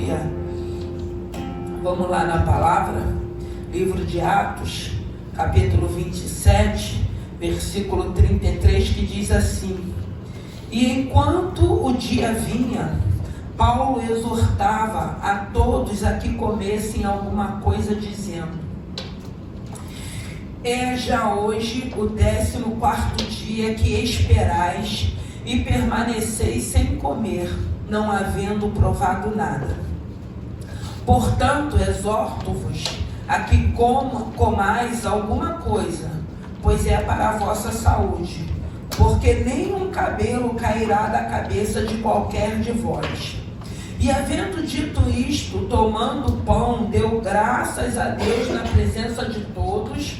Aleluia. Vamos lá na palavra, livro de Atos, capítulo 27, versículo 33, que diz assim: E enquanto o dia vinha, Paulo exortava a todos a que comessem alguma coisa, dizendo: É já hoje o 14º dia que esperais e permaneceis sem comer, não havendo provado nada. Portanto, exorto-vos a que comais alguma coisa, pois é para a vossa saúde, porque nenhum cabelo cairá da cabeça de qualquer de vós. E havendo dito isto, tomando o pão, deu graças a Deus na presença de todos,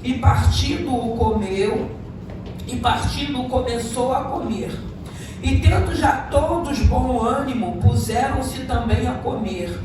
e partindo-o comeu, e partindo começou a comer. E tendo já todos bom ânimo, puseram-se também a comer.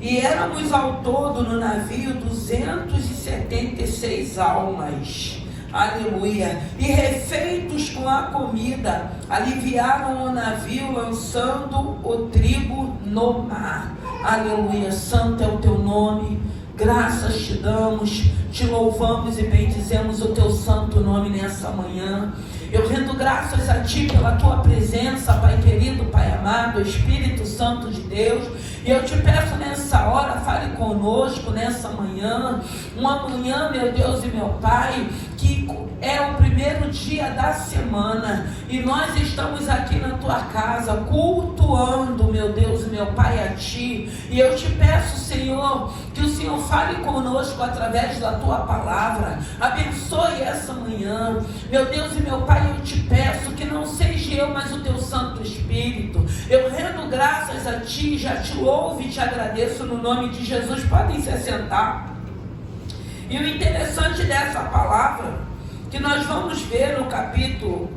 E éramos ao todo no navio 276 almas. Aleluia. E refeitos com a comida, aliviaram o navio, lançando o trigo no mar. Aleluia. Santo é o teu nome. Graças te damos, te louvamos e bendizemos o teu santo nome nessa manhã. Eu rendo graças a ti pela tua presença, Pai querido, Pai amado, Espírito Santo de Deus. E eu te peço nessa hora, fale conosco nessa manhã. Uma manhã, meu Deus e meu Pai, que é o primeiro dia da semana. E nós estamos aqui na tua casa, cultuando, meu Deus e meu Pai, a ti. E eu te peço, Senhor, que o Senhor fale conosco através da tua palavra. Abençoe essa manhã. Meu Deus e meu Pai, eu te peço que não seja eu, mas o teu Santo Espírito. Eu rendo graças a ti, já te louvo e te agradeço no nome de Jesus. Podem se assentar. E o interessante dessa palavra, que nós vamos ver no capítulo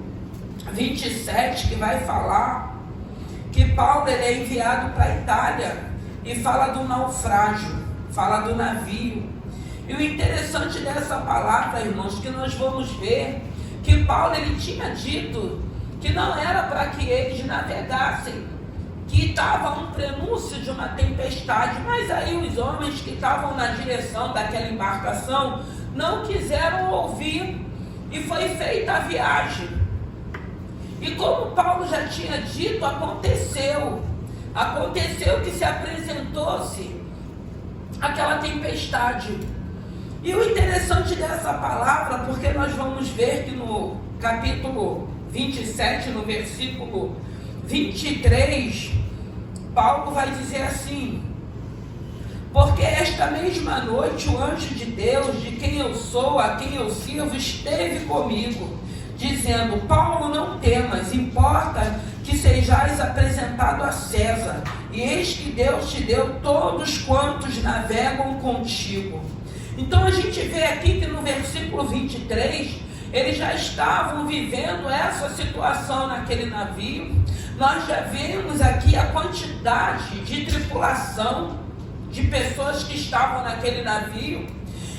27, que vai falar que Paulo ele é enviado para a Itália e fala do naufrágio, fala do navio. E o interessante dessa palavra, irmãos, que nós vamos ver que Paulo ele tinha dito que não era para que eles navegassem, que estava um prenúncio de uma tempestade, mas aí os homens que estavam na direção daquela embarcação não quiseram ouvir e foi feita a viagem. E como Paulo já tinha dito, aconteceu que se apresentou-se aquela tempestade. E o interessante dessa palavra, porque nós vamos ver que no capítulo 27, no versículo 23, Paulo vai dizer assim: porque esta mesma noite o anjo de Deus, de quem eu sou, a quem eu sirvo, esteve comigo, dizendo: Paulo, não temas, importa que sejais apresentado a César, e eis que Deus te deu todos quantos navegam contigo. Então a gente vê aqui que no versículo 23, eles já estavam vivendo essa situação naquele navio. Nós já vemos aqui a quantidade de tripulação, de pessoas que estavam naquele navio.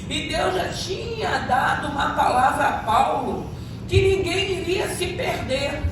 E Deus já tinha dado uma palavra a Paulo, que ninguém iria se perder.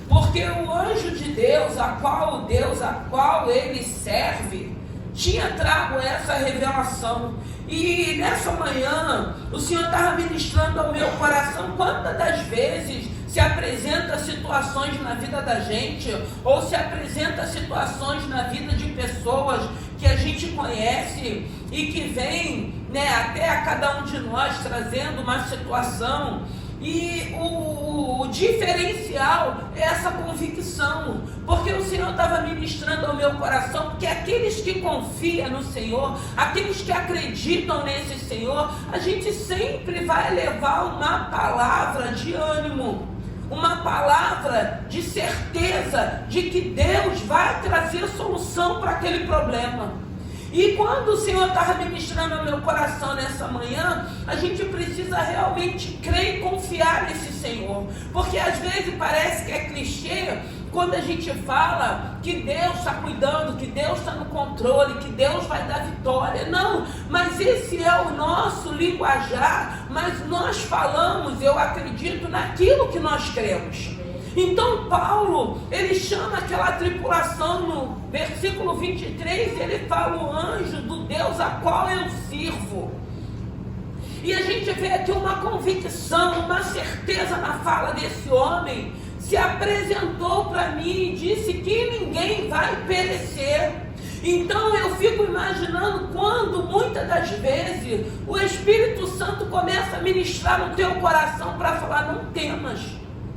Porque o anjo de Deus, a qual ele serve, tinha trago essa revelação. E nessa manhã, o Senhor estava ministrando ao meu coração quantas das vezes se apresenta situações na vida da gente, ou se apresenta situações na vida de pessoas que a gente conhece e que vem, até a cada um de nós trazendo uma situação. E o diferencial é essa convicção, porque o Senhor estava ministrando ao meu coração que aqueles que confiam no Senhor, aqueles que acreditam nesse Senhor, a gente sempre vai levar uma palavra de ânimo, uma palavra de certeza de que Deus vai trazer solução para aquele problema. E quando o Senhor estava ministrando ao meu coração nessa manhã, a gente precisa realmente crer e confiar nesse Senhor. Porque às vezes parece que é clichê quando a gente fala que Deus está cuidando, que Deus está no controle, que Deus vai dar vitória. Não, mas esse é o nosso linguajar, mas nós falamos, eu acredito, naquilo que nós cremos. Então Paulo, ele chama aquela tripulação no versículo 23, ele fala: o anjo do Deus a qual eu sirvo. E a gente vê aqui uma convicção, uma certeza na fala desse homem. Se apresentou para mim e disse que ninguém vai perecer. Então eu fico imaginando quando muitas das vezes o Espírito Santo começa a ministrar no teu coração para falar: não temas,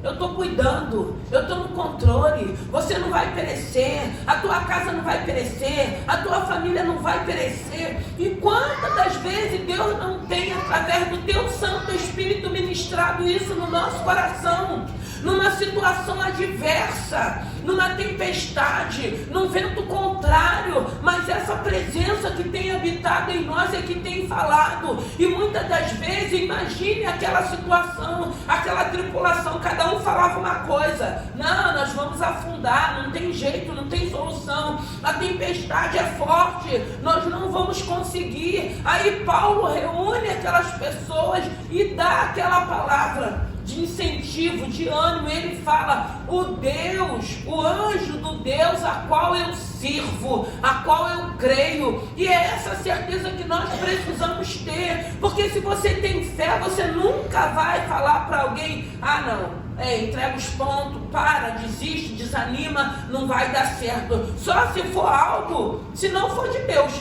eu estou cuidando, eu estou no controle, você não vai perecer, a tua casa não vai perecer, a tua família não vai perecer. E quantas das vezes Deus não tem, através do teu Santo Espírito, ministrado isso no nosso coração, numa situação adversa, numa tempestade, num vento contrário, mas essa presença que tem habitado em nós é que tem falado. E muitas das vezes, imagine aquela situação, aquela tripulação, cada um falava uma coisa: não, nós vamos afundar, não tem jeito, não tem solução, a tempestade é forte, nós não vamos conseguir. Aí Paulo reúne aquelas pessoas e dá aquela palavra de incentivo, de ânimo. Ele fala: o Deus, o anjo do Deus a qual eu sirvo, a qual eu creio. E é essa certeza que nós precisamos ter, porque se você tem fé, você nunca vai falar para alguém: ah não, entrega os pontos, para, desiste, desanima, não vai dar certo. Só se for algo, se não for de Deus,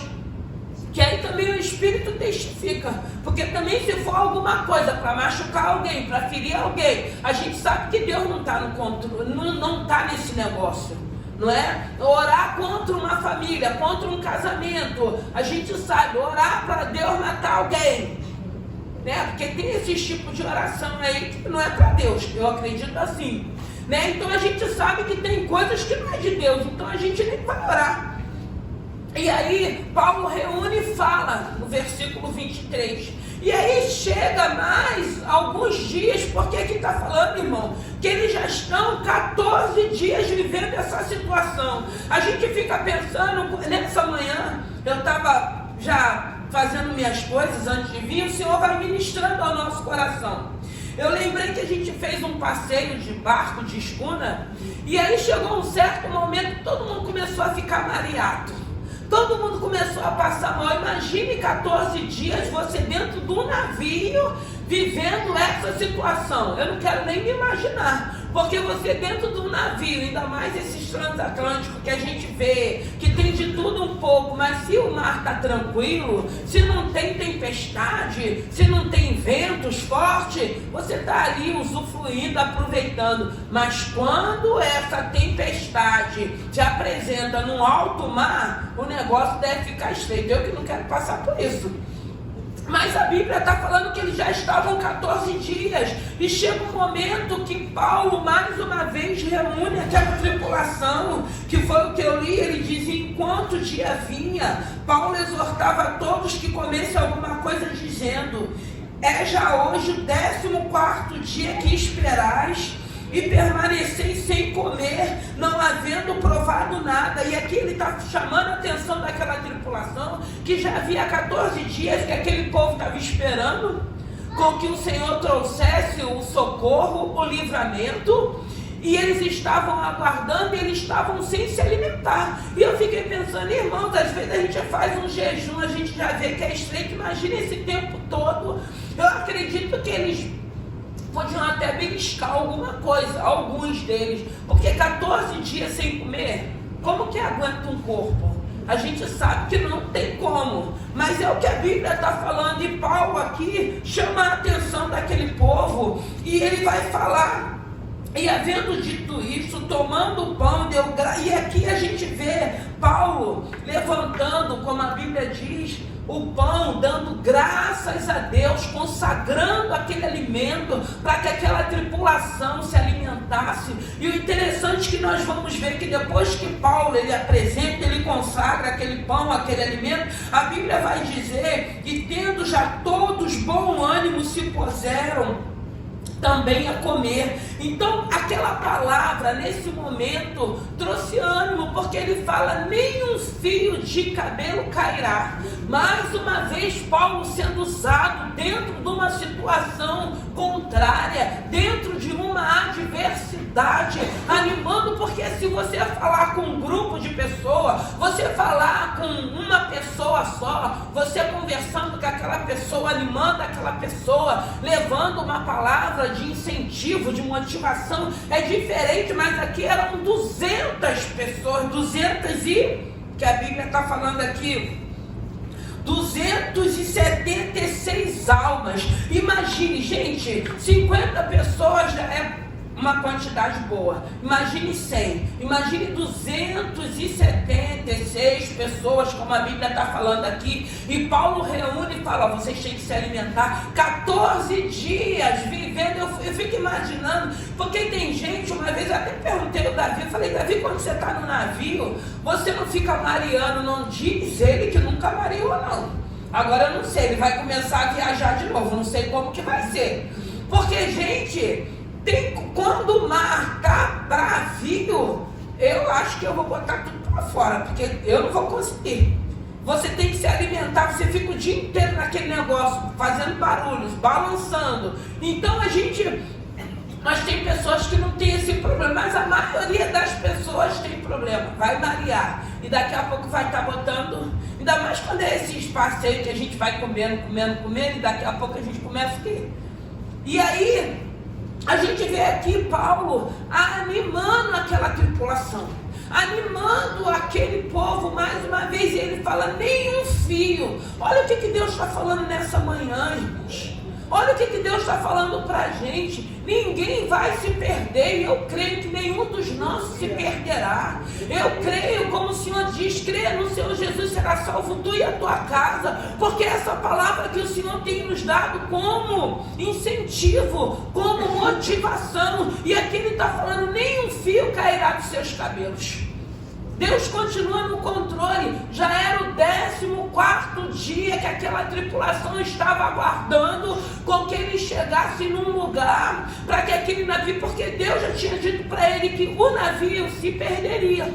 que aí também o Espírito testifica. Porque também se for alguma coisa para machucar alguém, para ferir alguém, a gente sabe que Deus não está no controle, não está nesse negócio, não é? Orar contra uma família, contra um casamento, a gente sabe, orar para Deus matar alguém, né? Porque tem esse tipo de oração aí que não é para Deus, eu acredito assim, né? Então a gente sabe que tem coisas que não é de Deus, então a gente nem vai orar. E aí Paulo reúne e fala no versículo 23. E aí chega mais alguns dias, porque aqui está falando, irmão, que eles já estão 14 dias vivendo essa situação. A gente fica pensando, nessa manhã, eu estava já fazendo minhas coisas antes de vir, o Senhor vai ministrando ao nosso coração. Eu lembrei que a gente fez um passeio de barco, de escuna, e aí chegou um certo momento que todo mundo começou a ficar mareado. Todo mundo começou a passar mal. Imagine 14 dias você dentro do navio vivendo essa situação. Eu não quero nem me imaginar. Porque você dentro do navio, ainda mais esses transatlânticos que a gente vê, que tem de tudo um pouco, mas se o mar está tranquilo, se não tem tempestade, se não tem ventos fortes, você está ali usufruindo, aproveitando. Mas quando essa tempestade te apresenta num alto mar, o negócio deve ficar estreito. Eu que não quero passar por isso. Mas a Bíblia está falando que eles já estavam 14 dias. E chega um momento que Paulo, mais uma vez, reúne aquela tripulação, que foi o que eu li. Ele diz: enquanto o dia vinha, Paulo exortava a todos que comessem alguma coisa, dizendo: é já hoje o 14º dia que esperais, e permaneceis sem comer, não havendo provado nada. E aqui ele está chamando a atenção daquela tripulação, que já havia 14 dias que aquele povo estava esperando com que o Senhor trouxesse o socorro, o livramento, e eles estavam aguardando, e eles estavam sem se alimentar. E eu fiquei pensando, irmãos, às vezes a gente faz um jejum, a gente já vê que é estreito, imagina esse tempo todo. Eu acredito que eles podiam até beliscar alguma coisa, alguns deles, porque 14 dias sem comer, como que aguenta um corpo? A gente sabe que não tem como, mas é o que a Bíblia está falando. E Paulo aqui chama a atenção daquele povo, e ele vai falar: e havendo dito isso, tomando o pão, deu graça. E aqui a gente vê Paulo levantando, como a Bíblia diz, o pão, dando graças a Deus, consagrando aquele alimento para que aquela tripulação se alimentasse. E o interessante é que nós vamos ver que depois que Paulo ele apresenta, ele consagra aquele pão, aquele alimento, a Bíblia vai dizer que, tendo já todos bom ânimo, se puseram também a comer. Então aquela palavra nesse momento trouxe ânimo, porque ele fala: nem um fio de cabelo cairá. Mais uma vez Paulo sendo usado dentro de uma situação contrária, dentro de uma adversidade, animando, porque se você falar com um grupo de pessoas, você falar com uma pessoa só, você conversando com aquela pessoa, animando aquela pessoa, levando uma palavra de incentivo, de motivação, é diferente. Mas aqui eram 200 pessoas, 200 e, que a Bíblia está falando aqui, 276 almas. Imagine, gente, 50 pessoas já é uma quantidade boa. Imagine 100, imagine 276 pessoas, como a Bíblia está falando aqui. E Paulo reúne e fala: vocês têm que se alimentar 14 dias vivendo. Eu fico imaginando, porque tem gente, uma vez eu até perguntei ao Davi, falei: Davi, quando você está no navio, você não fica mareando? Não diz ele que nunca mareou, não. Agora eu não sei, ele vai começar a viajar de novo, não sei como que vai ser. Porque, gente, quando o mar está bravio, eu acho que eu vou botar tudo para fora, porque eu não vou conseguir. Você tem que se alimentar, você fica o dia inteiro naquele negócio, fazendo barulhos, balançando. Então mas tem pessoas que não tem esse problema, mas a maioria das pessoas tem problema, vai marear, e daqui a pouco vai estar botando, ainda mais quando é esse espaço aí que a gente vai comendo, e daqui a pouco a gente começa a ir. E aí, a gente vê aqui Paulo animando aquela tripulação, animando aquele povo mais uma vez, e ele fala: nem um fio. Olha o que Deus está falando nessa manhã, irmãos. Olha o que Deus está falando para a gente. Ninguém vai se perder, e eu creio que nenhum dos nossos se perderá. Eu creio, como o Senhor diz: creia no Senhor Jesus, será salvo tu e a tua casa, porque essa palavra que o Senhor tem nos dado como incentivo, como motivação. E aqui ele está falando: nem um fio cairá dos seus cabelos. Deus continua no controle. Já era o 14º dia que aquela tripulação estava aguardando com que ele chegasse num lugar para que aquele navio, porque Deus já tinha dito para ele que o navio se perderia,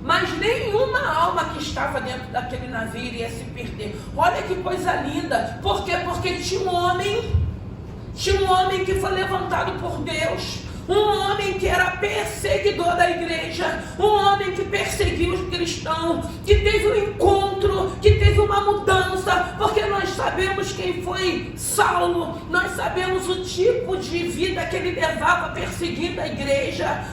mas nenhuma alma que estava dentro daquele navio iria se perder. Olha que coisa linda. Por quê? Porque tinha um homem que foi levantado por Deus, um homem que era perseguidor da igreja, um homem que perseguiu os cristãos, que teve um encontro, que teve uma mudança, porque nós sabemos quem foi Saulo, nós sabemos o tipo de vida que ele levava perseguindo a igreja,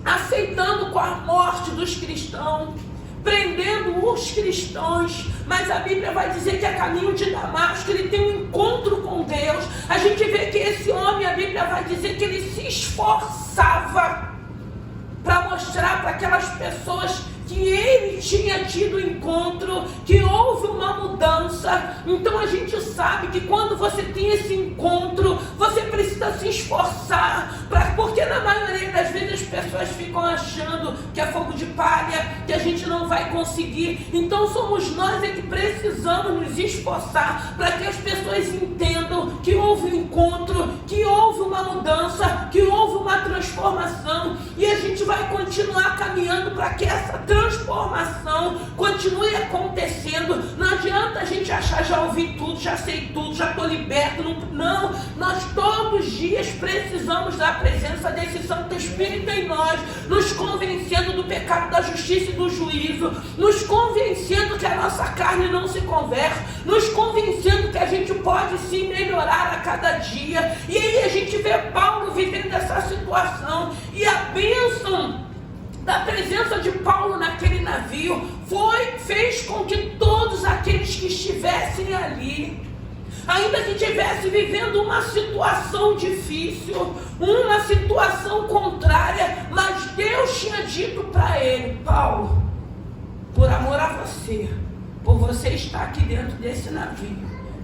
aceitando com a morte dos cristãos, prendendo os cristãos. Mas a Bíblia vai dizer que a caminho de Damasco ele tem um encontro com Deus. A gente vê que esse homem, a Bíblia vai dizer que ele se esforçava para mostrar para aquelas pessoas que ele tinha tido encontro, que houve uma mudança. Então a gente sabe que quando você tem esse encontro, você precisa se esforçar, porque na maioria das vezes as pessoas ficam achando que é fogo de palha, que a gente não vai conseguir. Então somos nós que precisamos nos esforçar para que as pessoas entendam que houve um encontro, que houve uma mudança, que houve uma transformação, e a gente vai continuar caminhando para que essa transformação continue acontecendo. Não adianta a gente achar: já ouvi tudo, já sei tudo, já estou liberto. Não, nós todos os dias precisamos da presença desse Santo Espírito em nós, nos convencendo do pecado, da justiça e do juízo, nos convencendo que a nossa carne não se converte, nos convencendo que a gente pode se melhorar a cada dia. E aí a gente vê Paulo vivendo essa situação, e a bênção da presença de Paulo naquele navio fez com que todos aqueles que estivessem ali, ainda que estivesse vivendo uma situação difícil, uma situação contrária, mas Deus tinha dito para ele: Paulo, por amor a você, por você estar aqui dentro desse navio,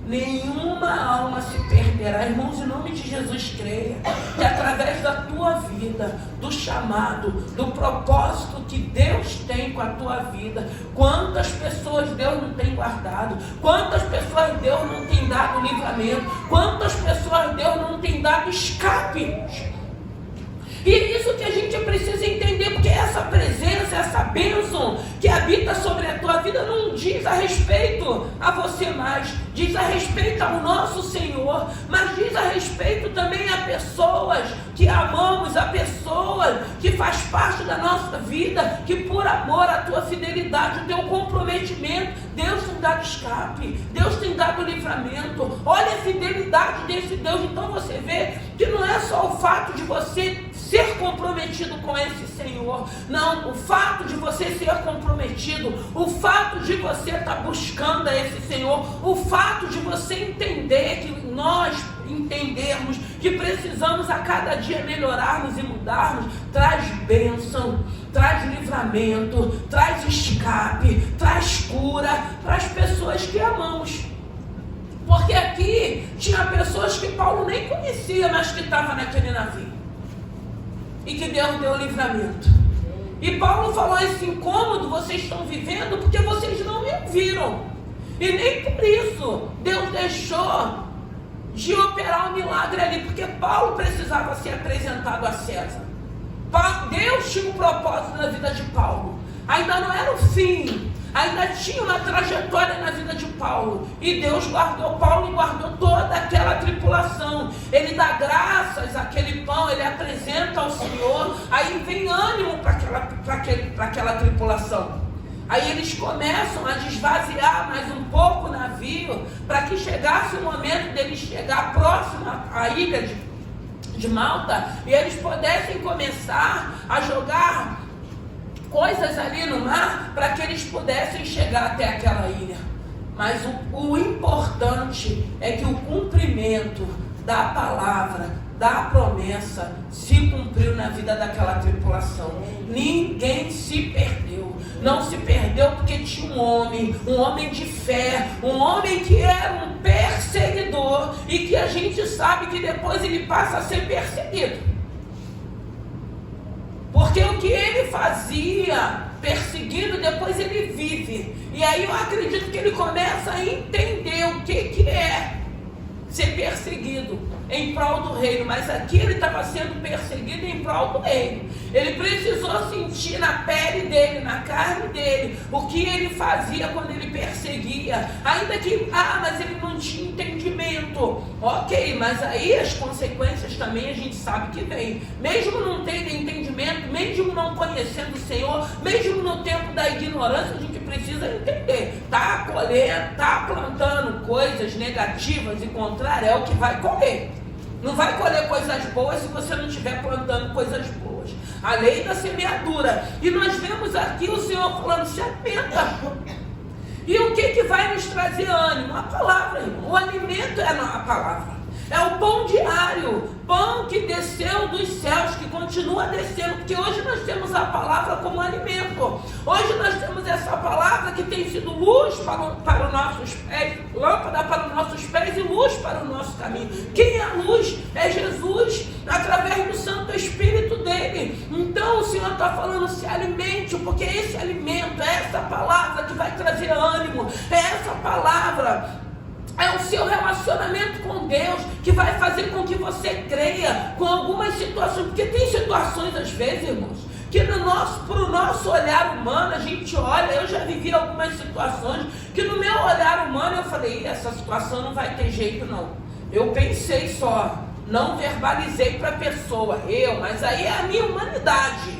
nenhuma alma se perderá. Irmãos, em nome de Jesus, creia que através da tua vida, do chamado, do propósito que Deus tem com a tua vida, quantas pessoas Deus não tem guardado, quantas pessoas Deus não tem dado livramento, quantas pessoas Deus não tem dado escape. E é isso que a gente precisa entender, porque essa presença, essa bênção que habita sobre a tua vida não diz a respeito a você mais, diz a respeito ao nosso Senhor, mas diz a respeito também a pessoas que amamos, a pessoas que faz parte da nossa vida, que por amor à tua fidelidade, o teu comprometimento, Deus tem dado escape, Deus tem dado livramento. Olha a fidelidade desse Deus. Então você vê que não é só o fato de você ser comprometido com esse Senhor, não, o fato de você ser comprometido, o fato de você estar buscando a esse Senhor, o fato de você entender que nós entendermos que precisamos a cada dia melhorarmos e mudarmos, traz bênção, traz livramento, traz escape, traz cura para as pessoas que amamos. Porque aqui tinha pessoas que Paulo nem conhecia, mas que estavam naquele navio e que Deus deu livramento. E Paulo falou: esse incômodo vocês estão vivendo porque vocês não me viram, e nem por isso Deus deixou de operar um milagre ali, porque Paulo precisava ser apresentado a César. Deus tinha um propósito na vida de Paulo, ainda não era o fim, ainda tinha uma trajetória na vida de Paulo, e Deus guardou Paulo e guardou toda aquela tripulação. Ele dá graças àquele pão, ele apresenta ao Senhor, aí vem ânimo para aquela tripulação. Aí eles começam a desvaziar mais um pouco o navio, para que chegasse o momento deles chegar próximo à ilha de Malta, e eles pudessem começar a jogar coisas ali no mar, para que eles pudessem chegar até aquela ilha. Mas o importante é que o cumprimento da palavra, da promessa, se cumpriu na vida daquela tripulação. Ninguém se perdeu. Não se perdeu porque tinha um homem de fé, um homem que era um perseguidor, e que a gente sabe que depois ele passa a ser perseguido. Porque o que ele fazia perseguido, depois ele vive. E aí eu acredito que ele começa a entender o que é ser perseguido em prol do reino. Mas aqui ele estava sendo perseguido em prol do reino. Ele precisou sentir na pele dele, na carne dele, o que ele fazia quando ele perseguia. Ainda que, mas ele não tinha entendimento. Ok, mas aí as consequências também a gente sabe que vem. Mesmo não tendo entendimento, mesmo não conhecendo o Senhor, mesmo no tempo da ignorância, a gente precisa entender. Tá colhendo, tá plantando coisas negativas e contrárias, é o que vai colher. Não vai colher coisas boas se você não estiver plantando coisas boas. A lei da semeadura. E nós vemos aqui o Senhor falando: se alimenta. E o que vai nos trazer ânimo? A palavra, irmão. O alimento é a palavra. É o pão diário, pão que desceu dos céus, que continua descendo, porque hoje nós temos a palavra como alimento. Hoje nós temos essa palavra que tem sido luz para os nossos pés, lâmpada para os nossos pés e luz para o nosso caminho. Quem é a luz? É Jesus, através do Santo Espírito dele. Então o Senhor está falando: se alimente, porque esse alimento, é essa palavra que vai trazer ânimo, é essa palavra. É o seu relacionamento com Deus que vai fazer com que você creia com algumas situações. Porque tem situações, às vezes, irmãos, que para o nosso olhar humano, a gente olha. Eu já vivi algumas situações que no meu olhar humano eu falei: essa situação não vai ter jeito não. Eu pensei só, não verbalizei para a pessoa, mas aí é a minha humanidade.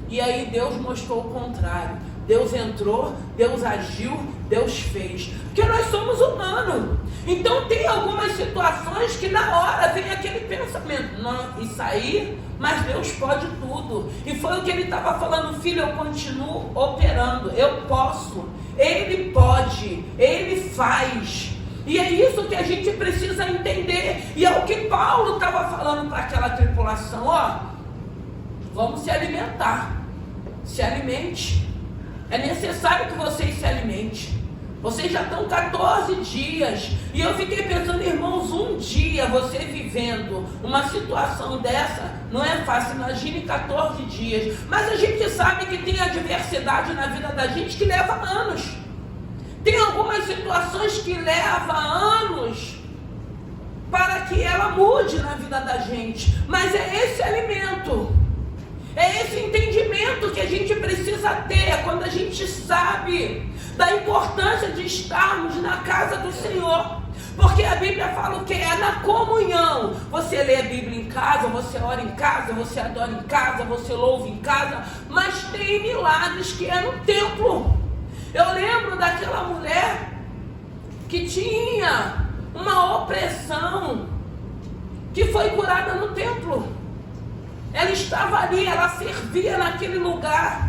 E aí Deus mostrou o contrário. Deus entrou, Deus agiu, Deus fez. Porque nós somos humanos. Então tem algumas situações que na hora vem aquele pensamento: não, isso aí, mas Deus pode tudo. E foi o que ele estava falando: filho, eu continuo operando, eu posso, ele pode, ele faz. E é isso que a gente precisa entender. E é o que Paulo estava falando para aquela tripulação: vamos se alimentar, se alimente. É necessário que vocês se alimentem. Vocês já estão 14 dias. E eu fiquei pensando, irmãos, um dia você vivendo uma situação dessa, não é fácil. Imagine 14 dias. Mas a gente sabe que tem adversidade na vida da gente que leva anos. Tem algumas situações que levam anos para que ela mude na vida da gente. Mas é esse alimento, é esse entendimento que a gente precisa ter quando a gente sabe da importância de estarmos na casa do Senhor. Porque a Bíblia fala o que? É na comunhão. Você lê a Bíblia em casa, você ora em casa, você adora em casa, você louva em casa. Mas tem milagres que é no templo. Eu lembro daquela mulher que tinha uma opressão, que foi curada no templo. Ela estava ali, ela servia naquele lugar,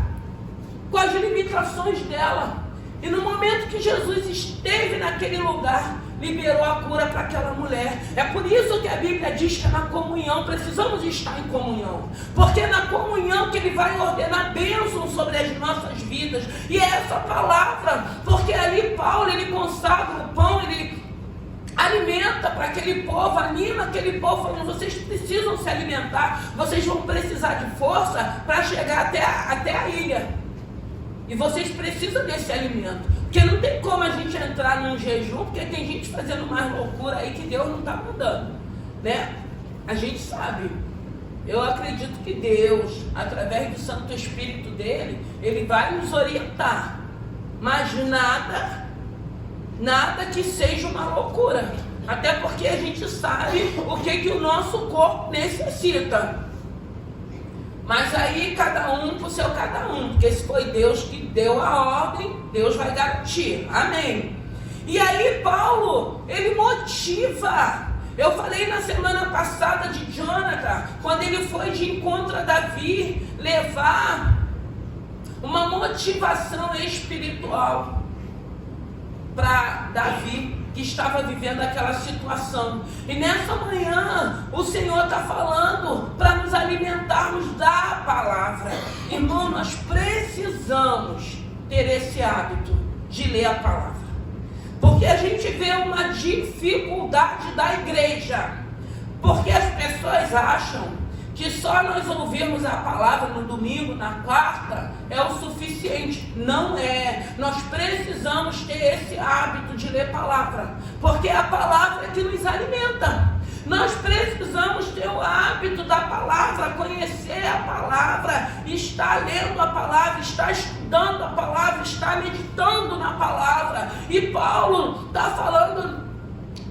com as limitações dela. E no momento que Jesus esteve naquele lugar, liberou a cura para aquela mulher. É por isso que a Bíblia diz que na comunhão, precisamos estar em comunhão. Porque é na comunhão que Ele vai ordenar bênçãos sobre as nossas vidas. E é essa palavra, porque ali Paulo, ele consagra o pão, ele alimenta para aquele povo, anima aquele povo, falando: vocês precisam se alimentar, vocês vão precisar de força para chegar até a ilha. E vocês precisam desse alimento. Porque não tem como a gente entrar num jejum, porque tem gente fazendo mais loucura aí que Deus não está mandando, né? A gente sabe. Eu acredito que Deus, através do Santo Espírito dele, Ele vai nos orientar. Mas nada que seja uma loucura. Até porque a gente sabe o que o nosso corpo necessita. Mas aí cada um pro seu cada um, porque se foi Deus que deu a ordem, Deus vai garantir, amém. E aí Paulo, ele motiva. Eu falei na semana passada de Jonathan, quando ele foi de encontro a Davi, levar uma motivação espiritual para Davi, que estava vivendo aquela situação. E nessa manhã o Senhor está falando para nos alimentarmos da palavra. Irmão, nós precisamos ter esse hábito de ler a palavra, porque a gente vê uma dificuldade da igreja, porque as pessoas acham que só nós ouvirmos a palavra no domingo, na quarta, é o suficiente. Não é. Nós precisamos ter esse hábito de ler palavra, porque é a palavra que nos alimenta. Nós precisamos ter o hábito da palavra, conhecer a palavra, estar lendo a palavra, estar estudando a palavra, estar meditando na palavra. E Paulo está falando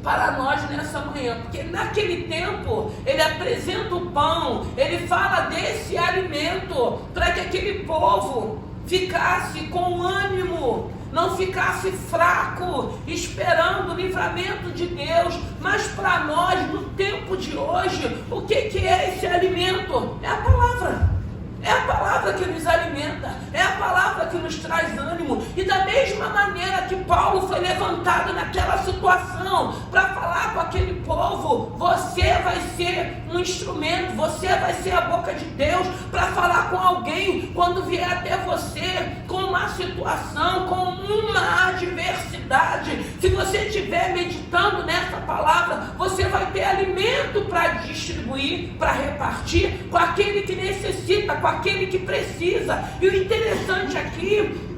para nós nessa manhã, porque naquele tempo ele apresenta o pão, ele fala desse alimento para que aquele povo ficasse com ânimo, não ficasse fraco, esperando o livramento de Deus. Mas para nós, no tempo de hoje, o que é esse alimento? É a palavra. É a palavra que nos alimenta, é a palavra que nos traz ânimo. E da mesma maneira que Paulo foi levantado naquela situação para falar com aquele povo, você vai ser um instrumento, você vai ser a boca de Deus para falar com alguém quando vier até você com uma situação, com uma adversidade. Se você estiver meditando nessa palavra, você vai ter alimento para distribuir, para repartir com aquele que necessita, com aquele que precisa. E o interessante aqui,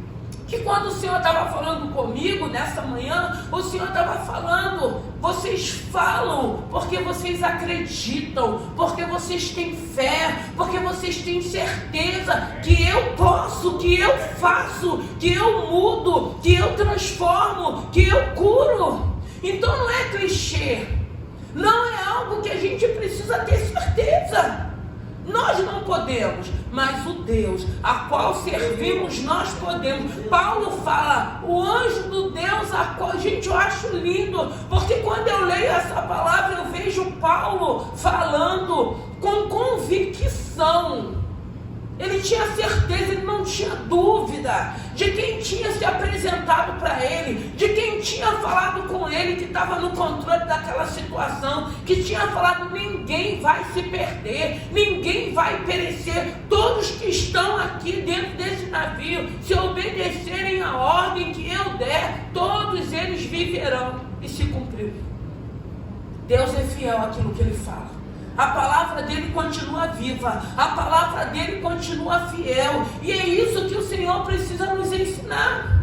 que quando o Senhor estava falando comigo nessa manhã, o Senhor estava falando: vocês falam porque vocês acreditam, porque vocês têm fé, porque vocês têm certeza que eu posso, que eu faço, que eu mudo, que eu transformo, que eu curo. Então não é clichê, não é algo que a gente precisa ter certeza. Nós não podemos, mas o Deus a qual servimos, nós podemos. Paulo fala, o anjo do Deus a qual... Gente, eu acho lindo, porque quando eu leio essa palavra, eu vejo Paulo falando com convicção. Ele tinha certeza, ele não tinha dúvida de quem tinha se apresentado para ele, de quem tinha falado com ele, que estava no controle daquela situação, que tinha falado: ninguém vai se perder, ninguém vai perecer, todos que estão aqui dentro desse navio, se obedecerem a ordem que eu der, todos eles viverão. E se cumpriu. Deus é fiel àquilo que Ele fala. A palavra dele continua viva, a palavra dele continua fiel, e é isso que o Senhor precisa nos ensinar,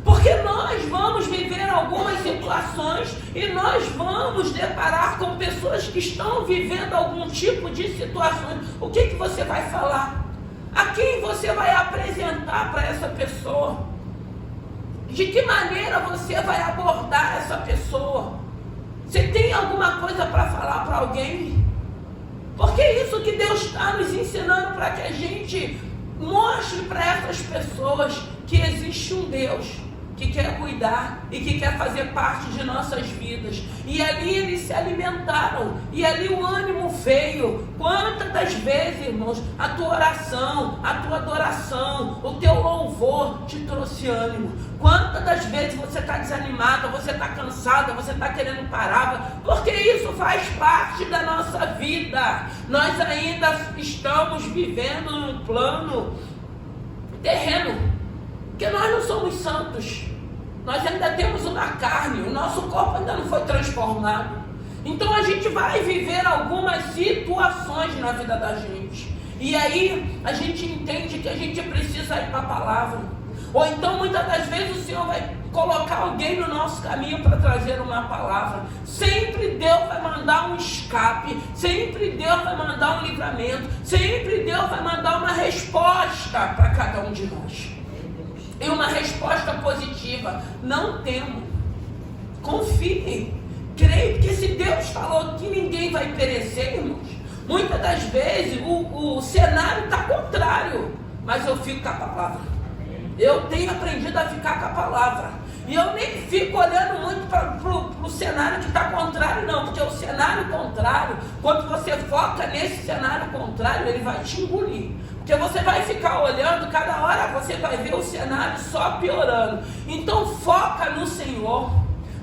porque nós vamos viver algumas situações e nós vamos deparar com pessoas que estão vivendo algum tipo de situações. O que você vai falar? A quem você vai apresentar para essa pessoa? De que maneira você vai abordar essa pessoa? Você tem alguma coisa para falar para alguém? Porque é isso que Deus está nos ensinando, para que a gente mostre para essas pessoas que existe um Deus que quer cuidar e que quer fazer parte de nossas vidas. E ali eles se alimentaram, e ali o ânimo veio. Quantas das vezes, irmãos, a tua oração, a tua adoração, o teu louvor te trouxe ânimo? Quantas das vezes você está desanimada, você está cansada, você está querendo parar? Porque isso faz parte da nossa vida. Nós ainda estamos vivendo num plano terreno, porque nós não somos santos. Nós ainda temos uma carne, o nosso corpo ainda não foi transformado. Então a gente vai viver algumas situações na vida da gente. E aí a gente entende que a gente precisa ir para a palavra. Ou então muitas das vezes o Senhor vai colocar alguém no nosso caminho para trazer uma palavra. Sempre Deus vai mandar um escape, sempre Deus vai mandar um livramento, sempre Deus vai mandar uma resposta para cada um de nós. E uma resposta positiva. Não temo, confiem, creio, porque se Deus falou que ninguém vai perecer, irmãos, muitas das vezes o cenário está contrário, mas eu fico com a palavra. Eu tenho aprendido a ficar com a palavra, e eu nem fico olhando muito para o cenário que está contrário, não, porque o cenário contrário, quando você foca nesse cenário contrário, ele vai te engolir. Porque você vai ficar olhando, cada hora você vai ver o cenário só piorando. Então foca no Senhor,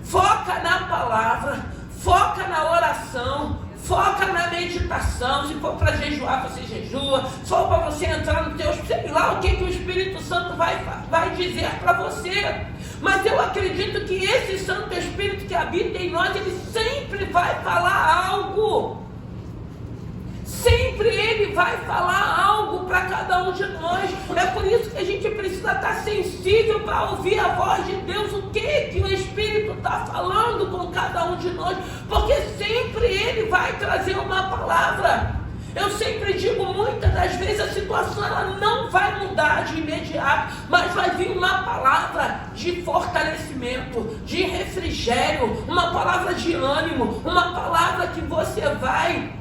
foca na palavra, foca na oração, foca na meditação. Se for para jejuar, você jejua. Se for para você entrar no teu, sei lá o que o Espírito Santo vai dizer para você. Mas eu acredito que esse Santo Espírito que habita em nós, ele sempre vai falar algo. Sempre Ele vai falar algo para cada um de nós. É por isso que a gente precisa estar sensível para ouvir a voz de Deus. O que o Espírito está falando com cada um de nós. Porque sempre Ele vai trazer uma palavra. Eu sempre digo, muitas das vezes a situação ela não vai mudar de imediato, mas vai vir uma palavra de fortalecimento, de refrigério, uma palavra de ânimo, uma palavra que você vai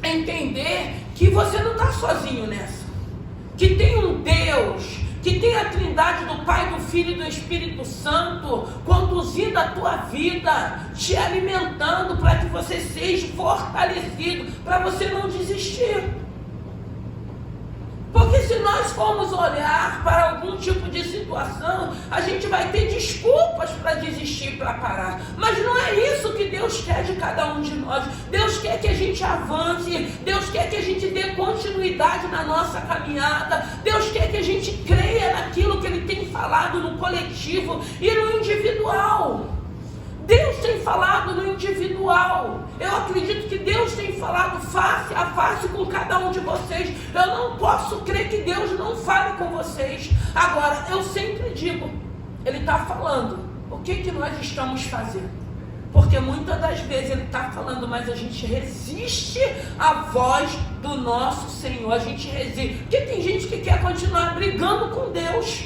entender que você não está sozinho nessa, que tem um Deus, que tem a trindade do Pai, do Filho e do Espírito Santo conduzindo a tua vida, te alimentando para que você seja fortalecido, para você não desistir. Porque se nós formos olhar para algum tipo de situação, a gente vai ter desculpas para desistir, para parar. Mas não é isso que Deus quer de cada um de nós. Deus quer que a gente avance, Deus quer que a gente dê continuidade na nossa caminhada, Deus quer que a gente creia naquilo que Ele tem falado no coletivo e no individual. Deus tem falado no individual. Eu acredito que Deus tem falado face a face com cada um de vocês. Eu não posso crer que Deus não fale com vocês. Agora, eu sempre digo, Ele está falando. O que nós estamos fazendo? Porque muitas das vezes Ele está falando, mas a gente resiste à voz do nosso Senhor. A gente resiste. Porque tem gente que quer continuar brigando com Deus,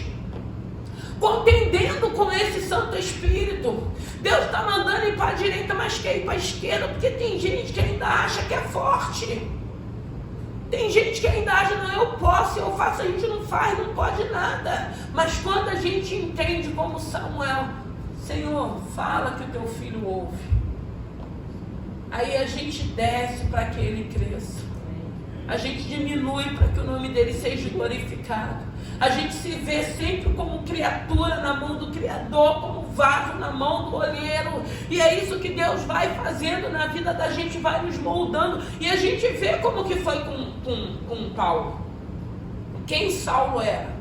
contendendo com esse Santo Espírito. Deus está mandando ir para a direita, mas quer ir para a esquerda, porque tem gente que ainda acha que é forte. Tem gente que ainda acha, não, eu posso, eu faço, a gente não faz, não pode nada. Mas quando a gente entende como Samuel, Senhor, fala que o teu filho ouve. Aí a gente desce para que ele cresça. A gente diminui para que o nome dele seja glorificado. A gente se vê sempre como criatura na mão do Criador, como vaso na mão do olheiro. E é isso que Deus vai fazendo na vida da gente, vai nos moldando. E a gente vê como que foi com Paulo. Quem Saulo era?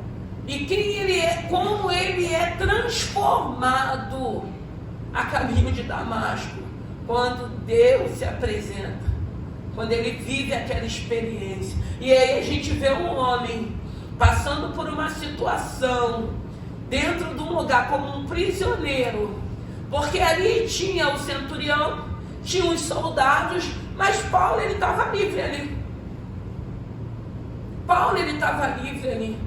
E quem ele é, como ele é transformado a caminho de Damasco, quando Deus se apresenta, quando ele vive aquela experiência. E aí a gente vê um homem passando por uma situação dentro de um lugar como um prisioneiro, porque ali tinha o centurião, tinha os soldados, mas Paulo ele estava livre ali. Paulo ele estava livre ali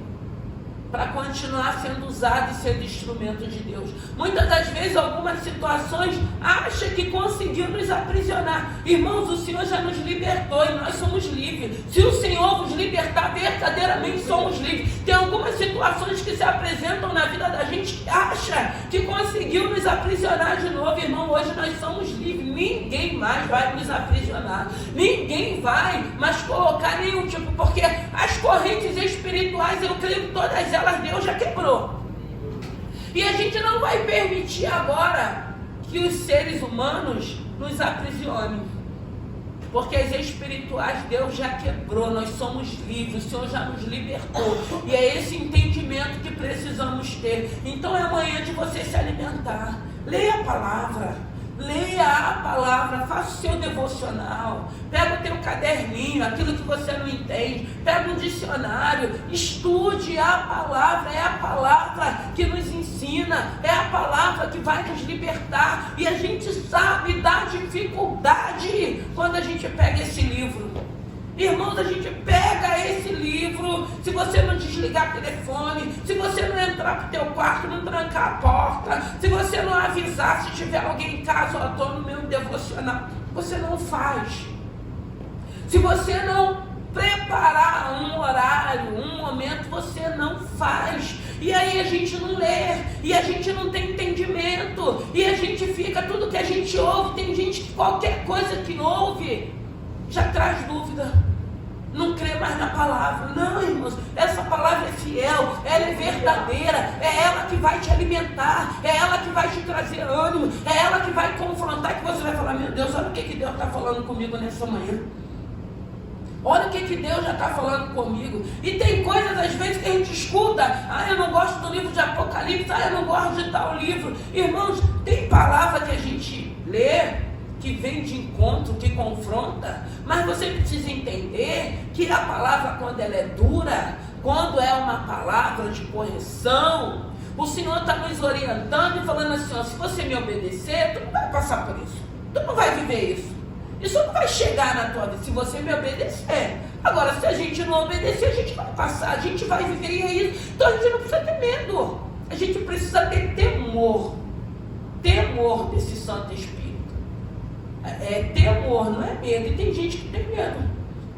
para continuar sendo usado e sendo instrumento de Deus. Muitas das vezes, algumas situações, acha que conseguiu nos aprisionar. Irmãos, o Senhor já nos libertou e nós somos livres. Se o Senhor nos libertar, verdadeiramente somos livres. Tem algumas situações que se apresentam na vida da gente que acha que conseguiu nos aprisionar de novo. Irmão, hoje nós somos livres. Ninguém mais vai nos aprisionar. Ninguém vai mais colocar nenhum tipo, porque as correntes espirituais, eu creio que todas elas Deus já quebrou. E a gente não vai permitir agora que os seres humanos nos aprisionem, porque as espirituais Deus já quebrou. Nós somos livres, o Senhor já nos libertou, e é esse entendimento que precisamos ter. Então é amanhã de você se alimentar. Leia a palavra, leia a palavra, faça o seu devocional, pega o teu caderninho, aquilo que você não entende, pega um dicionário, estude a palavra. É a palavra que nos ensina, é a palavra que vai nos libertar, e a gente sabe da dificuldade quando a gente pega esse livro. Irmãos, a gente pega esse livro, se você não desligar o telefone, se você não entrar para o teu quarto, não trancar a porta, se você não avisar se tiver alguém em casa, eu estou no meu devocional, você não faz. Se você não preparar um horário, um momento, você não faz. E aí a gente não lê, e a gente não tem entendimento, e a gente fica, tudo que a gente ouve, tem gente que qualquer coisa que ouve já traz dúvida. Não crê mais na palavra. Não, irmãos, essa palavra é fiel, ela é verdadeira, é ela que vai te alimentar, é ela que vai te trazer ânimo, é ela que vai confrontar, que você vai falar, meu Deus, olha o que Deus está falando comigo nessa manhã. Olha o que Deus já está falando comigo. E tem coisas às vezes que a gente escuta, eu não gosto do livro de Apocalipse, eu não gosto de tal livro. Irmãos, tem palavra que a gente lê, que vem de encontro, que confronta, mas você precisa entender que a palavra, quando ela é dura, quando é uma palavra de correção, o Senhor está nos orientando e falando assim, ó, se você me obedecer, tu não vai passar por isso, tu não vai viver isso não vai chegar na tua vida, se você me obedecer. Agora, se a gente não obedecer, a gente vai passar, a gente vai viver, e é isso. Então a gente não precisa ter medo, a gente precisa ter temor desse Santo Espírito. É temor, não é medo. E tem gente que tem medo.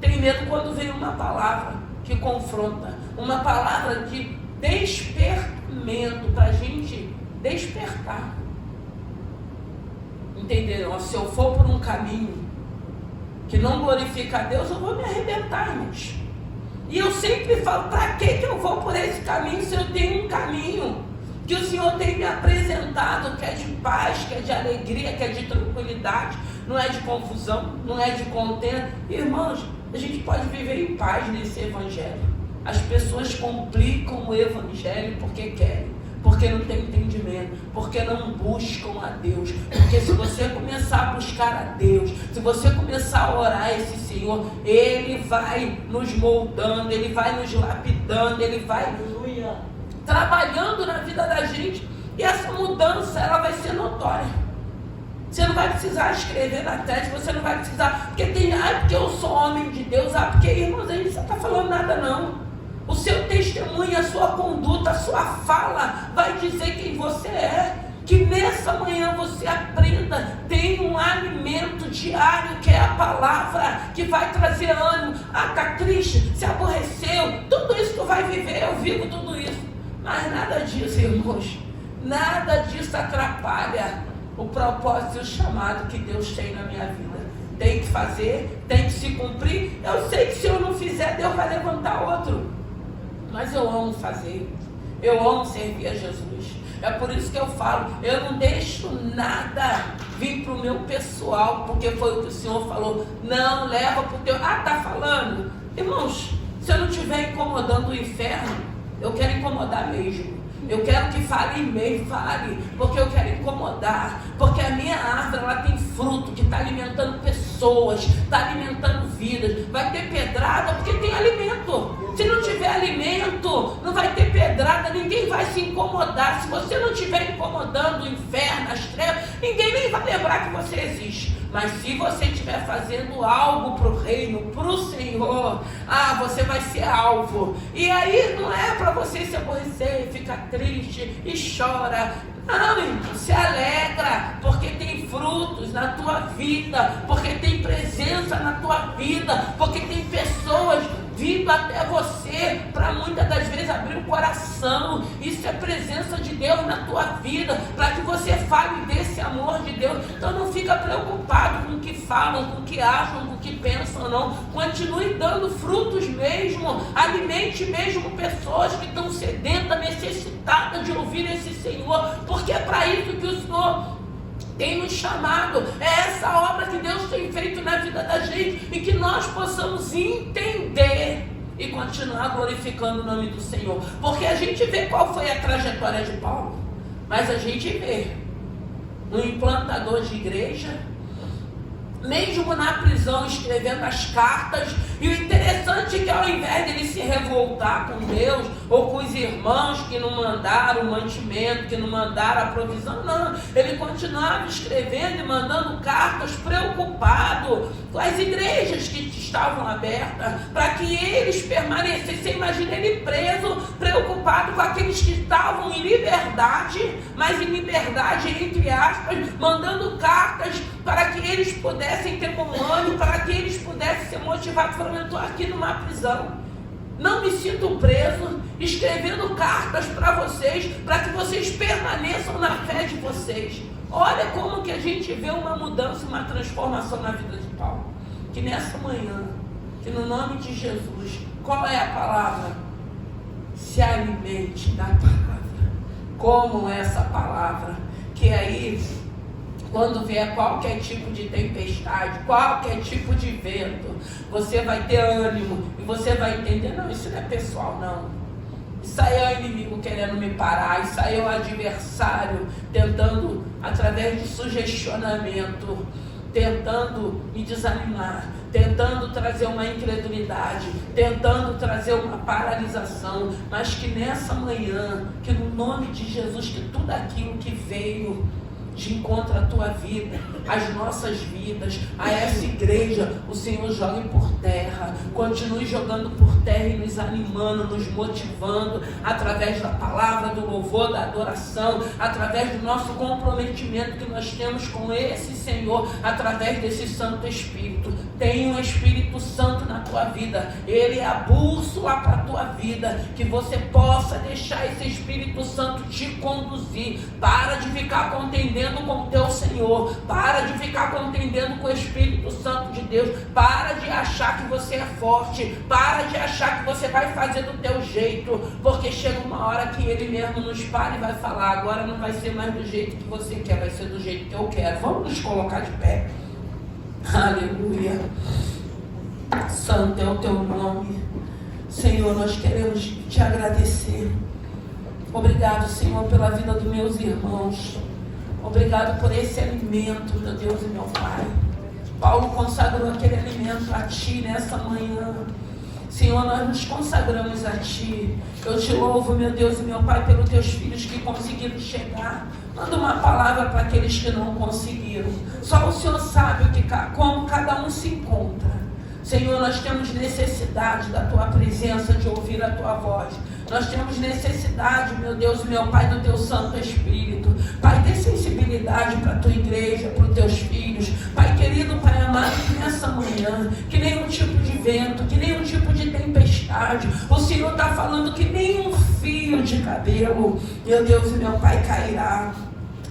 Tem medo quando vem uma palavra que confronta, uma palavra de despertamento, para a gente despertar. Entenderam? Se eu for por um caminho que não glorifica a Deus, eu vou me arrebentar, irmãos. E eu sempre falo, para que eu vou por esse caminho se eu tenho um caminho que o Senhor tem me apresentado, que é de paz, que é de alegria, que é de tranquilidade, não é de confusão, não é de contenda. Irmãos, a gente pode viver em paz nesse evangelho. As pessoas complicam o evangelho porque querem, porque não tem entendimento, porque não buscam a Deus. Porque se você começar a buscar a Deus, se você começar a orar a esse Senhor, Ele vai nos moldando, Ele vai nos lapidando, Ele vai trabalhando na vida da gente, e essa mudança ela vai ser notória. Você não vai precisar escrever na testa, você não vai precisar, porque tem, porque eu sou homem de Deus, porque, irmãos, a gente não está falando nada não. O seu testemunho, a sua conduta, a sua fala vai dizer quem você é. Que nessa manhã você aprenda, tem um alimento diário que é a palavra, que vai trazer ânimo. Tá triste, se aborreceu, tudo isso tu vai viver, eu vivo tudo isso. Mas nada disso, irmãos, nada disso atrapalha o propósito e o chamado que Deus tem na minha vida. Tem que fazer, tem que se cumprir. Eu sei que se eu não fizer, Deus vai levantar outro. Mas eu amo fazer, eu amo servir a Jesus. É por isso que eu falo, eu não deixo nada vir para o meu pessoal, porque foi o que o Senhor falou. Não, leva para o teu... tá falando? Irmãos, se eu não estiver incomodando o inferno, Eu quero incomodar mesmo. Eu quero que fale mesmo, fale, porque eu quero incomodar, porque a minha árvore, ela tem fruto que está alimentando pessoas, está alimentando vidas. Vai ter pedrada porque tem alimento. Se não tiver alimento, não vai ter pedrada, ninguém vai se incomodar. Se você não estiver incomodando o inferno, as trevas, ninguém nem vai lembrar que você existe. Mas se você estiver fazendo algo para o reino, para o Senhor, você vai ser alvo. E aí não é para você se aborrecer, ficar triste e chora. Não, irmão, se alegra, porque tem frutos na tua vida, porque tem presença na tua vida, porque tem pessoas vindo até você para muitas das vezes abrir o coração. Isso é presença de Deus na tua vida, para que você fale desse amor de Deus. Então não fica preocupado com o que falam, com o que acham, com o que pensam, não. Continue dando frutos mesmo, alimente mesmo pessoas que estão sedentas, necessitadas de ouvir esse Senhor, porque é para isso que o Senhor tem nos chamado. É essa obra que Deus tem feito na vida da gente, e que nós possamos entender e continuar glorificando o nome do Senhor. Porque a gente vê qual foi a trajetória de Paulo, mas a gente vê um implantador de igreja, mesmo na prisão, escrevendo as cartas. E o interessante é que, ao invés de ele se revoltar com Deus ou com os irmãos que não mandaram o mantimento, que não mandaram a provisão, não, ele continuava escrevendo e mandando cartas, preocupado com as igrejas que estavam abertas, para que eles permanecessem. Você imagina ele preso, preocupado com aqueles que estavam em liberdade, mas em liberdade entre aspas, mandando cartas para que eles pudessem ter bom ânimo, para que eles pudessem ser motivados. Falando: eu estou aqui numa prisão, não me sinto preso, escrevendo cartas para vocês, para que vocês permaneçam na fé de vocês. Olha como que a gente vê uma mudança, uma transformação na vida de Paulo. Que nessa manhã, que no nome de Jesus, qual é a palavra? Se alimente da palavra. Como essa palavra, que aí, quando vier qualquer tipo de tempestade, qualquer tipo de vento, você vai ter ânimo e você vai entender: não, isso não é pessoal, não. Isso aí é o inimigo querendo me parar, isso aí é o adversário tentando, através de sugestionamento, tentando me desanimar, tentando trazer uma incredulidade, tentando trazer uma paralisação. Mas que nessa manhã, que no nome de Jesus, que tudo aquilo que veio de encontro à tua vida, às nossas vidas, a essa igreja, o Senhor jogue por terra, continue jogando por terra e nos animando, nos motivando, através da palavra, do louvor, da adoração, através do nosso comprometimento que nós temos com esse Senhor, através desse Santo Espírito. Tem um Espírito Santo na tua vida, ele é a bússola para a tua vida, que você possa deixar esse Espírito Santo te conduzir. Para de ficar contendendo com o teu Senhor, para de ficar contendendo com o Espírito Santo de Deus, para de achar que você é forte, para de achar que você vai fazer do teu jeito, porque chega uma hora que ele mesmo nos para e vai falar: agora não vai ser mais do jeito que você quer, vai ser do jeito que eu quero. Vamos nos colocar de pé. Aleluia. Santo é o teu nome, Senhor. Nós queremos te agradecer. Obrigado, Senhor, pela vida dos meus irmãos. Obrigado por esse alimento, meu Deus e meu Pai. Paulo consagrou aquele alimento a Ti nessa manhã. Senhor, nós nos consagramos a Ti. Eu te louvo, meu Deus e meu Pai, pelos Teus filhos que conseguiram chegar. Manda uma palavra para aqueles que não conseguiram. Só o Senhor sabe como cada um se encontra. Senhor, nós temos necessidade da Tua presença, de ouvir a Tua voz. Nós temos necessidade, meu Deus e meu Pai, do Teu Santo Espírito. Pai, dê sensibilidade para a Tua igreja, para os Teus filhos. Pai querido, Pai amado, que nessa manhã, que nenhum tipo de vento, que nenhum tipo de tempestade, o Senhor está falando que nenhum fio de cabelo, meu Deus e meu Pai, cairá.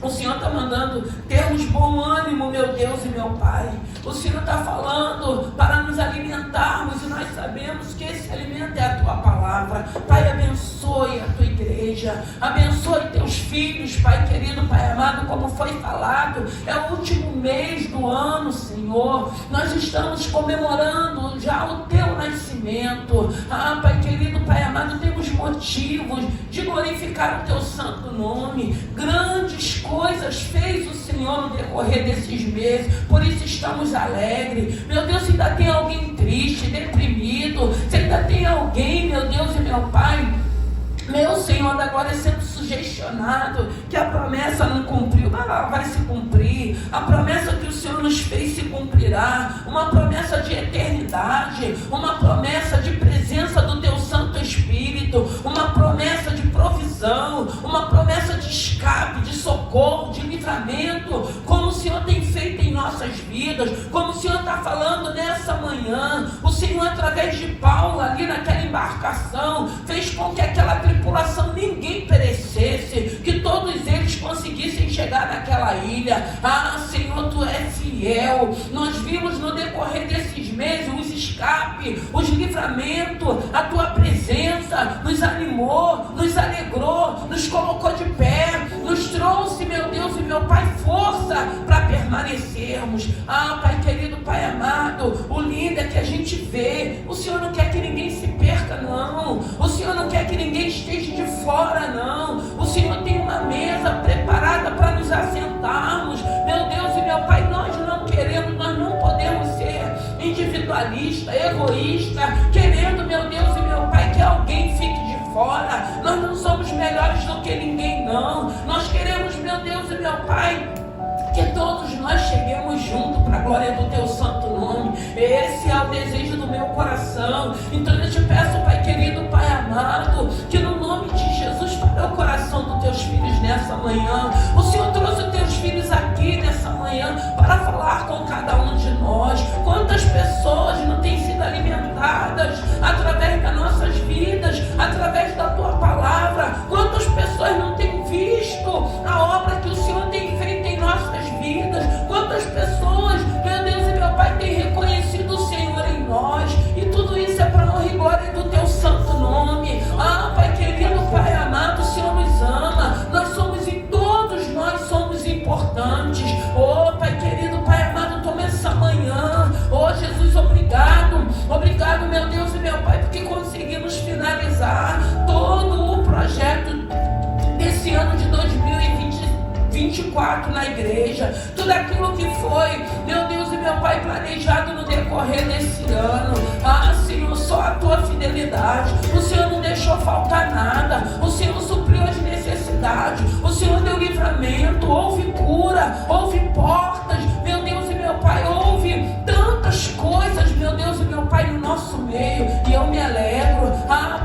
O Senhor está mandando termos bom ânimo, meu Deus e meu Pai. O Senhor está falando para nos alimentarmos, e nós sabemos que esse alimento é a Tua palavra. Pai, abençoe a Tua igreja, abençoe Teus filhos, Pai querido, Pai amado, como foi falado, é o último mês do ano, Senhor. Nós estamos comemorando já o teu nascimento. Pai querido, Pai amado, temos motivos de glorificar o teu santo nome. Grandes coisas fez o Senhor no decorrer desses meses, por isso estamos alegres. Meu Deus, se ainda tem alguém triste, deprimido, se ainda tem alguém, meu Deus e meu Pai, meu Senhor, da glória, sendo sugestionado que a promessa não cumpriu, mas ela vai se cumprir. A promessa que o Senhor nos fez se cumprirá. Uma promessa de eternidade, uma promessa de presença do teu Santo Espírito, uma promessa de provisão, uma promessa de escape, de socorro, de livramento, como o Senhor tem feito em nossas vidas, como o Senhor está falando nessa manhã. O Senhor, através de Paulo, ali naquela embarcação, fez com que aquela tripulação ninguém perecesse, que todos eles conseguissem chegar naquela ilha. Senhor, tu és fiel. Nós vimos no decorrer desses meses os escapes, os livramentos, a tua presença nos animou, nos alegrou, nos colocou de pé, nos trouxe, meu Deus e meu Pai, força para permanecermos. Pai querido, Pai amado, o lindo é que a gente vê, o Senhor não quer que ninguém se perca, não. O Senhor não quer que ninguém esteja de fora, não. O Senhor tem uma mesa preparada para nos assentarmos. Meu Deus e meu Pai, nós não queremos, nós não podemos ser individualista, egoísta, querendo, meu Deus e meu Pai, que alguém fique de fora. Nós não somos melhores do que ninguém, não. Nós queremos, meu Deus e meu Pai, que todos nós cheguemos juntos para a glória do teu santo nome. Esse é o desejo do meu coração. Então eu te peço, Pai querido, Pai amado, que no nome de Jesus toque o coração dos teus filhos nessa manhã. O Senhor trouxe os teus filhos aqui nessa manhã para falar com cada um de nós. Quantas pessoas não têm sido alimentadas através das nossas vidas, através da tua palavra? Quantas pessoas não têm visto a obra que o Senhor tem feito em nossas vidas? Quantas pessoas, meu Deus e meu Pai, têm reconhecido o Senhor em nós? E tudo isso é para a honra e glória do teu santo nome. Pai querido, Pai amado, o Senhor nos ama. Nós somos, e todos nós somos importantes. Pai querido, Pai amado, toma essa manhã. Jesus, obrigado. Obrigado, meu Deus e meu Pai, porque conseguimos finalizar todo o projeto desse ano de 2024 na igreja. Tudo aquilo que foi, meu Deus e meu Pai, planejado no decorrer desse ano. Senhor, só a tua fidelidade. O Senhor não deixou faltar nada. O Senhor supriu as necessidades. O Senhor deu livramento. Houve cura, houve portas, meu Deus e meu Pai, houve tantas coisas, meu Deus e meu Pai, no nosso meio. E eu me alegro.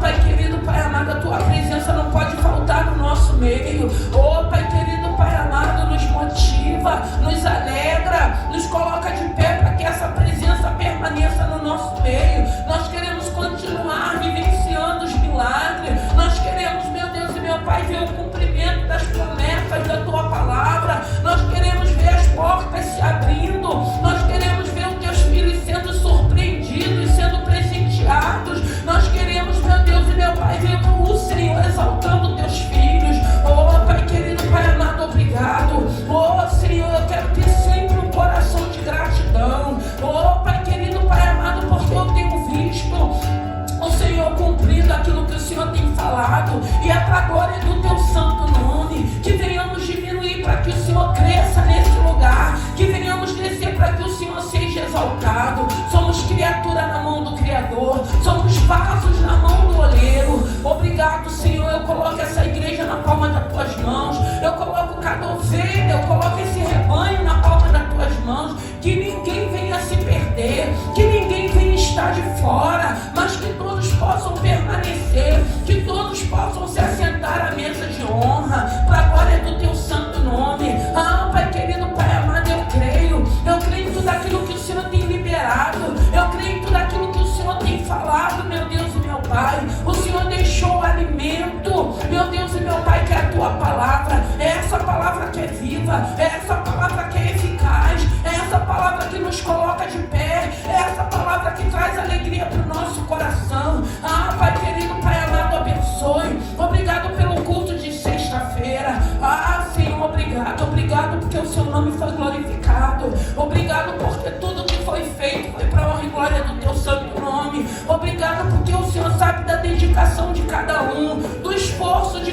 Pai querido, Pai amado, a tua presença não pode faltar no nosso meio. Pai querido, Pai amado, nos motiva, nos alegra, nos coloca de pé para que essa presença permaneça no nosso meio. Nós queremos continuar vivenciando os milagres. Nós queremos, meu Deus e meu Pai, ver o cumprimento das promessas da tua palavra. Nós queremos ver as portas se abrindo. Nós queremos ver os teus filhos sendo surpreendidos, sendo presenteados. Nós queremos, meu Deus e meu Pai, ver o Senhor exaltando os teus filhos. Pai querido, Pai amado, obrigado. Senhor, eu quero ter sempre um coração de gratidão. Pai querido, Pai amado, porque eu tenho visto o Senhor cumprindo aquilo que o Senhor tem falado, e é para a glória do teu santo nome. Que venhamos diminuir para que o Senhor cresça nesse lugar, que venhamos descer para que o Senhor seja exaltado. Somos criatura na mão do Criador, somos vasos na mão do oleiro. Obrigado, Senhor. Eu coloco essa igreja na palma das tuas mãos. Eu coloco cada ovelha, eu coloco esse rebanho na palma das tuas mãos. Que ninguém venha se perder, que ninguém venha estar de fora, mas que todos possam permanecer, que todos possam se assentar à mesa de honra, para a glória do teu santo nome. Pai querido, Pai amado, eu creio em tudo aquilo que o Senhor tem liberado, eu creio em tudo aquilo que o Senhor tem falado, meu Deus e meu Pai. O Senhor deixou o alimento, meu Deus e meu Pai, que é a tua palavra. É essa palavra que é viva, é essa palavra que é eficaz, é essa palavra que nos coloca de pé, é essa palavra que traz alegria para o nosso coração. Pai querido, Pai amado, Obrigado porque o seu nome foi glorificado. Obrigado porque tudo que foi feito foi para a honra e glória do teu santo nome. Obrigado porque o Senhor sabe da dedicação de cada um, do esforço de